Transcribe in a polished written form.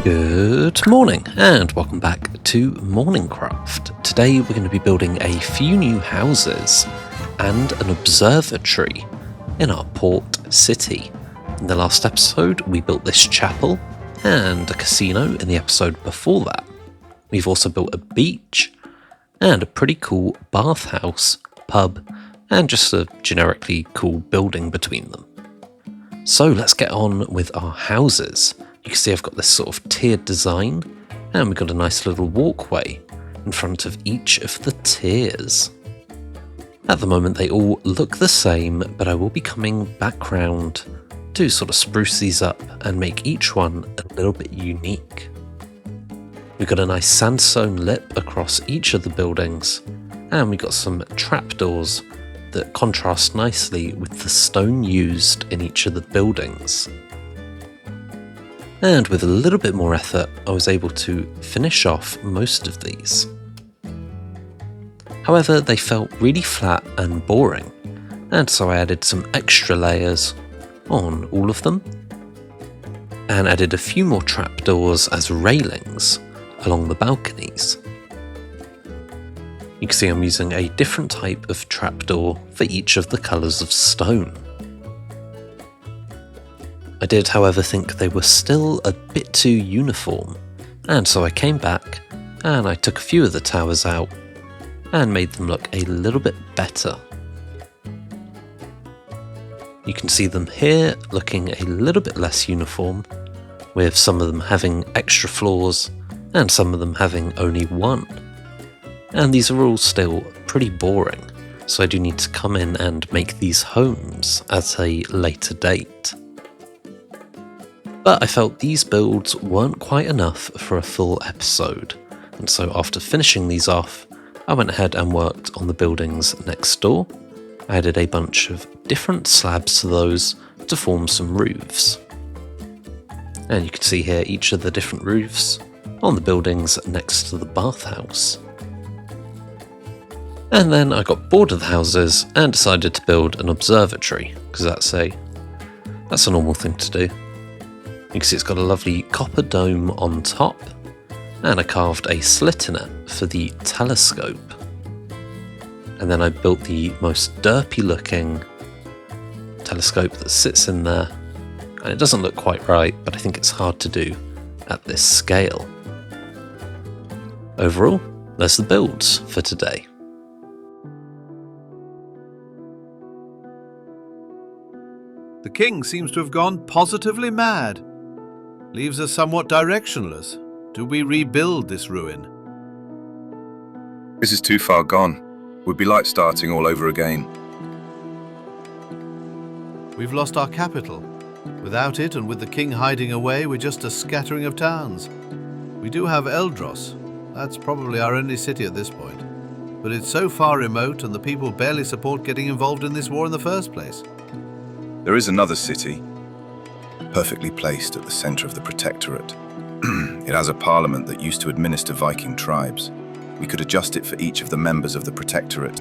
Good morning and welcome back to MorningCraft. Today we're going to be building a few new houses and an observatory in our port city. In the last episode we built this chapel and a casino in the episode before that. We've also built a beach and a pretty cool bathhouse, pub, and just a generically cool building between them. So let's get on with our houses. You can see I've got this sort of tiered design, and we've got a nice little walkway in front of each of the tiers. At the moment they all look the same, but I will be coming back round to sort of spruce these up and make each one a little bit unique. We've got a nice sandstone lip across each of the buildings, and we've got some trapdoors that contrast nicely with the stone used in each of the buildings. And with a little bit more effort, I was able to finish off most of these. However, they felt really flat and boring, and so I added some extra layers on all of them, and added a few more trapdoors as railings along the balconies. You can see I'm using a different type of trapdoor for each of the colours of stone. I did, however, think they were still a bit too uniform, and so I came back and I took a few of the towers out and made them look a little bit better. You can see them here looking a little bit less uniform, with some of them having extra floors and some of them having only one. And these are all still pretty boring, so I do need to come in and make these homes at a later date. But I felt these builds weren't quite enough for a full episode, and so after finishing these off, I went ahead and worked on the buildings next door. I added a bunch of different slabs to those to form some roofs. And you can see here each of the different roofs on the buildings next to the bathhouse. And then I got bored of the houses and decided to build an observatory, because that's a normal thing to do. You can see it's got a lovely copper dome on top, and I carved a slit in it for the telescope. And then I built the most derpy looking telescope that sits in there, and it doesn't look quite right, but I think it's hard to do at this scale. Overall, there's the builds for today. The king seems to have gone positively mad. Leaves us somewhat directionless. Do we rebuild this ruin? This is too far gone. Would be like starting all over again. We've lost our capital. Without it and with the king hiding away, we're just a scattering of towns. We do have Eldros. That's probably our only city at this point. But it's so far remote and the people barely support getting involved in this war in the first place. There is another city, perfectly placed at the center of the Protectorate. It has a parliament that used to administer Viking tribes. We could adjust it for each of the members of the Protectorate